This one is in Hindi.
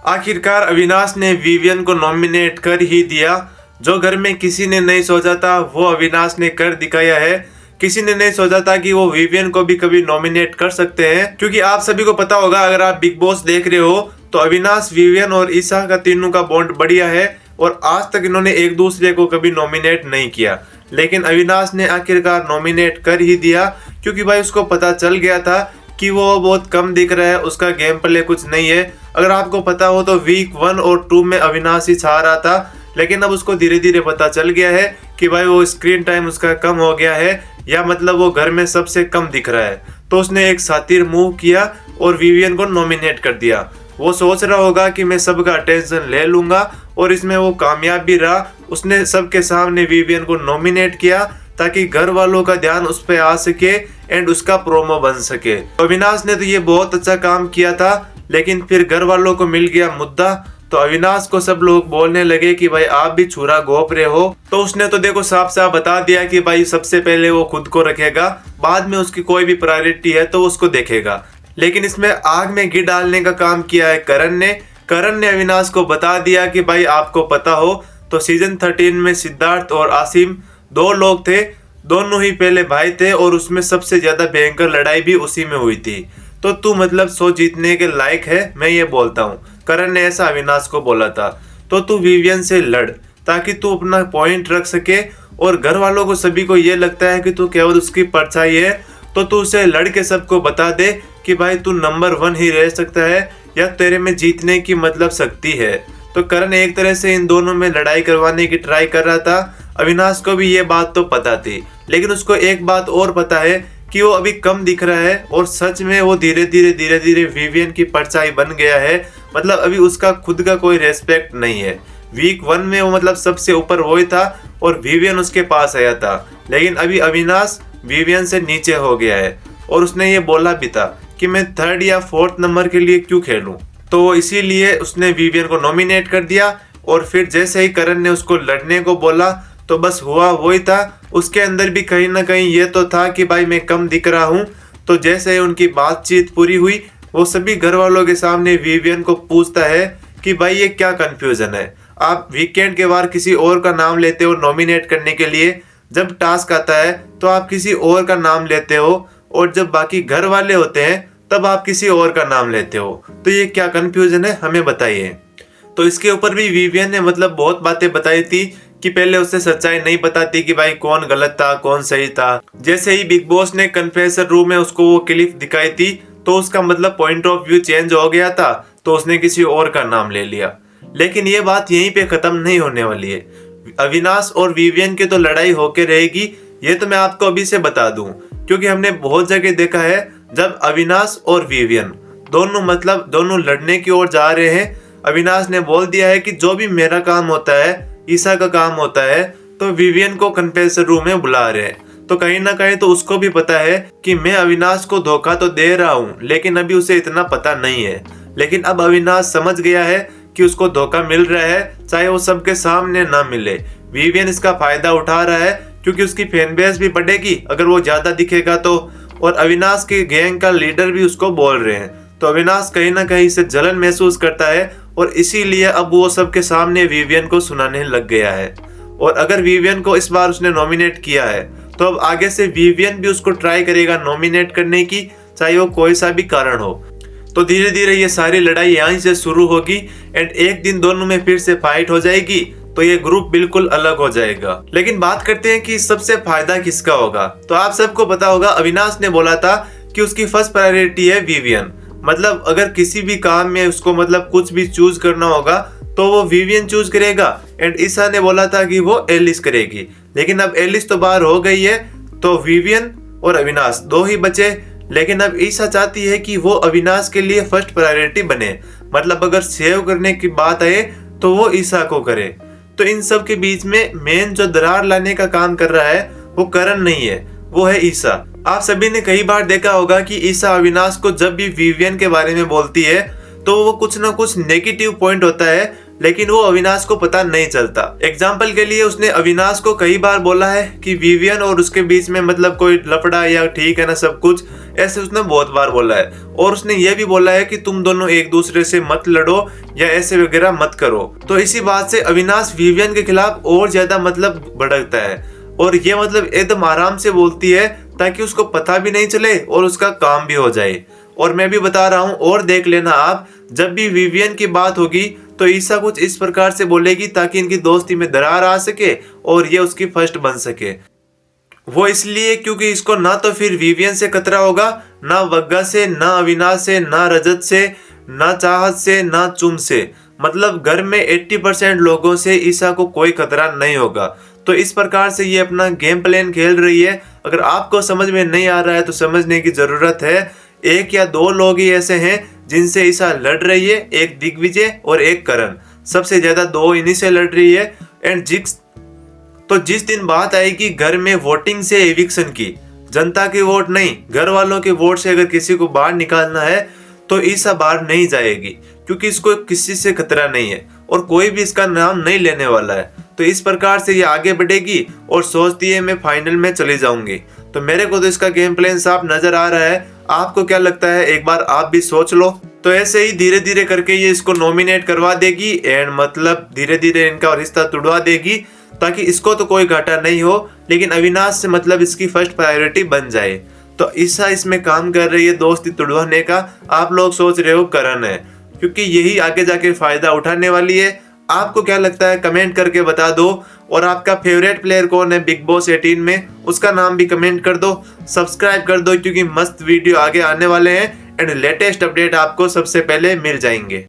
आखिरकार अविनाश ने विवियन को नॉमिनेट कर ही दिया। जो घर में किसी ने नहीं सोचा था वो अविनाश ने कर दिखाया है। किसी ने नहीं सोचा था कि वो विवियन को भी कभी नॉमिनेट कर सकते हैं, क्योंकि आप सभी को पता होगा अगर आप बिग बॉस देख रहे हो तो अविनाश, विवियन और ईशा का तीनों का बॉन्ड बढ़िया है और आज तक इन्होंने एक दूसरे को कभी नॉमिनेट नहीं किया। लेकिन अविनाश ने आखिरकार नॉमिनेट कर ही दिया, क्योंकि भाई उसको पता चल गया था कि वो बहुत कम दिख रहा है, उसका गेम प्ले कुछ नहीं है। अगर आपको पता हो तो वीक 1 और 2 में अविनाश ही छा रहा था, लेकिन अब उसको धीरे धीरे पता चल गया है कि भाई वो स्क्रीन टाइम उसका कम हो गया है, या मतलब वो घर में सबसे कम दिख रहा है। तो उसने एक शातिर मूव किया और विवियन को नॉमिनेट कर दिया। वो सोच रहा होगा कि मैं सबका अटेंशन ले लूंगा और इसमें वो कामयाब भी रहा। उसने सबके सामने विवियन को नॉमिनेट किया ताकि घर वालों का ध्यान उस पर आ सके एंड उसका प्रोमो बन सके। अविनाश ने तो ये बहुत अच्छा काम किया था, लेकिन फिर घर वालों को मिल गया मुद्दा, तो अविनाश को सब लोग बोलने लगे कि भाई आप भी छुरा घोंप रहे हो। तो उसने तो देखो साफ साफ बता दिया कि भाई सबसे पहले वो खुद को रखेगा, बाद में उसकी कोई भी प्रायोरिटी है तो उसको देखेगा। लेकिन इसमें आग में घी डालने का काम किया है करण ने अविनाश को बता दिया कि भाई आपको पता हो तो सीजन 13 में सिद्धार्थ और आसिम 2 लोग थे, दोनों ही पहले भाई थे और उसमें सबसे ज्यादा भयंकर लड़ाई भी उसी में हुई थी। तो तू मतलब 100 जीतने के लायक है, मैं ये बोलता हूँ। करण ने ऐसा अविनाश को बोला था। तो तू विवियन से लड़ ताकि तू अपना पॉइंट रख सके, और घर वालों को सभी को ये लगता है कि तू केवल उसकी परछाई है, तो तू उसे लड़ के सबको बता दे कि भाई तू नंबर 1 ही रह सकता है या तेरे में जीतने की मतलब शक्ति है। तो करण एक तरह से इन दोनों में लड़ाई करवाने की ट्राई कर रहा था। अविनाश को भी ये बात तो पता थी, लेकिन उसको एक बात और पता है कि वो अभी कम दिख रहा है और सच में वो धीरे धीरे विवियन की परछाई बन गया है। मतलब अभी उसका खुद का कोई रेस्पेक्ट नहीं है। वीक 1 में वो मतलब सबसे ऊपर वो ही था और विवियन उसके पास आया था, लेकिन अभी अविनाश विवियन से नीचे हो गया है। और उसने ये बोला भी था कि मैं 3rd या 4th नंबर के लिए क्यों खेलूं, तो इसीलिए उसने विवियन को नॉमिनेट कर दिया। और फिर जैसे ही करण ने उसको लड़ने को बोला तो बस हुआ वही था। उसके अंदर भी कहीं ना कहीं ये तो था कि भाई मैं कम दिख रहा हूँ। तो जैसे ही उनकी बातचीत पूरी हुई, वो सभी घर वालों के सामने विवियन को पूछता है कि भाई ये क्या कंफ्यूजन है, आप वीकेंड के बार किसी और का नाम लेते हो नॉमिनेट करने के लिए, जब टास्क आता है तो आप किसी और का नाम लेते हो, और जब बाकी घर वाले होते हैं तब आप किसी और का नाम लेते हो। तो ये क्या कंफ्यूजन है, हमें बताइए। तो इसके ऊपर भी विवियन ने मतलब बहुत बातें बताई थी कि पहले उससे सच्चाई नहीं बताती कि भाई कौन गलत था कौन सही था। जैसे ही बिग बॉस ने कन्फेसर रूम में उसको वो क्लिप दिखाई थी तो उसका मतलब पॉइंट ऑफ व्यू चेंज हो गया था, तो उसने किसी और का नाम ले लिया। लेकिन ये बात यहीं पे खत्म नहीं होने वाली है। अविनाश और विवियन की तो लड़ाई होके रहेगी, ये तो मैं आपको अभी से बता दूं, क्योंकि हमने बहुत जगह देखा है जब अविनाश और विवियन दोनों लड़ने की ओर जा रहे हैं, अविनाश ने बोल दिया है कि जो भी मेरा काम होता है, ईशा का काम होता है, तो विवियन को कन्फेसर रूम में बुला रहे हैं। तो कहीं ना कहीं तो उसको भी पता है कि मैं अविनाश को धोखा तो दे रहा हूँ, लेकिन अभी उसे इतना पता नहीं है। लेकिन अब अविनाश समझ गया है कि उसको धोखा मिल रहा है, चाहे वो सबके सामने ना मिले। विवियन इसका फायदा उठा रहा है क्योंकि उसकी फैन बेस भी बढ़ेगी अगर वो ज्यादा दिखेगा तो, और अविनाश के गैंग का लीडर भी उसको बोल रहे हैं। तो अविनाश कहीं ना कहीं से जलन महसूस करता है और इसीलिए अब वो सबके सामने विवियन को सुनाने लग गया है। और अगर विवियन को इस बार उसने नॉमिनेट किया है तो अब आगे से विवियन भी उसको ट्राई करेगा नॉमिनेट करने की, चाहे वो कोई सा भी कारण हो। तो धीरे धीरे ये सारी लड़ाई यहीं से शुरू होगी एंड एक दिन दोनों में फिर से फाइट हो जाएगी, तो ये ग्रुप बिल्कुल अलग हो जाएगा। लेकिन बात करते हैं कि सबसे फायदा किसका होगा। तो आप सबको पता होगा अविनाश ने बोला था कि उसकी फर्स्ट प्रायोरिटी है विवियन। मतलब अगर किसी भी काम में उसको मतलब कुछ भी चूज करना होगा तो वो विवियन चूज करेगा। एंड ईशा ने बोला था कि वो एलिस करेगी, लेकिन अब एलिस तो बाहर हो गई है, तो विवियन और अविनाश 2 ही बचे। लेकिन अब ईशा चाहती है कि वो अविनाश के लिए फर्स्ट प्रायोरिटी बने, मतलब अगर सेव करने की बात आए तो वो ईशा को करे। तो इन सब के बीच में मेन जो दरार लाने का काम कर रहा है वो करण नहीं है, वो है ईशा। आप सभी ने कई बार देखा होगा कि ईशा अविनाश को जब भी विवियन के बारे में बोलती है तो वो कुछ ना कुछ नेगेटिव पॉइंट होता है, लेकिन वो अविनाश को पता नहीं चलता। एग्जाम्पल के लिए उसने अविनाश को कई बार बोला है कि विवियन और उसके बीच में मतलब कोई लफड़ा या ठीक है ना सब कुछ, ऐसे उसने बहुत बार बोला है। और उसने ये भी बोला है कि तुम दोनों एक दूसरे से मत लड़ो या ऐसे वगैरह मत करो। तो इसी बात से अविनाश विवियन के खिलाफ और ज्यादा मतलब भड़कता है और ये मतलब एकदम आराम से बोलती है ताकि उसको पता भी नहीं चले और उसका काम भी हो जाए। और मैं भी बता रहा हूँ और देख लेना आप, जब भी विवियन की बात होगी तो ईसा कुछ इस प्रकार से बोलेगी ताकि इनकी दोस्ती में दरार आ सके और ये उसकी फर्स्ट बन सके। वो इसलिए क्योंकि इसको ना तो फिर विवियन से खतरा होगा, ना वग्गा से, ना अविनाश से, ना रजत से, ना चाहत से, ना चुम से। मतलब घर में 80% लोगों से ईसा को कोई खतरा नहीं होगा। तो इस प्रकार से ये अपना गेम प्लान खेल रही है। अगर आपको समझ में नहीं आ रहा है तो समझने की जरूरत है। एक या दो लोग ही ऐसे हैं जिनसे ईसा लड़ रही है, एक दिग्विजय और एक करण। सबसे ज्यादा दो इन्हीं से लड़ रही है। एंड जिस दिन बात आएगी घर में वोटिंग से एविक्शन की, जनता के वोट नहीं, घर वालों के वोट से अगर किसी को बाहर निकालना है तो ईसा बाहर नहीं जाएगी क्योंकि इसको किसी से खतरा नहीं है और कोई भी इसका नाम नहीं लेने वाला है। तो इस प्रकार से ये आगे बढ़ेगी और सोचती है मैं फाइनल में चली जाऊंगी। तो मेरे को तो इसका गेम प्लान साफ नजर आ रहा है। आपको क्या लगता है, एक बार आप भी सोच लो। तो ऐसे ही धीरे धीरे करके ये इसको नॉमिनेट करवा देगी एंड मतलब धीरे धीरे इनका रिश्ता तुड़वा देगी ताकि इसको तो कोई घाटा नहीं हो लेकिन अविनाश से मतलब इसकी फर्स्ट प्रायोरिटी बन जाए। तो ईसा इसमें काम कर रही है दोस्ती तुड़वाने का। आप लोग सोच रहे हो करण है क्योंकि यही आगे जाके फायदा उठाने वाली है। आपको क्या लगता है कमेंट करके बता दो। और आपका फेवरेट प्लेयर कौन है बिग बॉस 18 में, उसका नाम भी कमेंट कर दो। सब्सक्राइब कर दो क्योंकि मस्त वीडियो आगे आने वाले हैं एंड लेटेस्ट अपडेट आपको सबसे पहले मिल जाएंगे।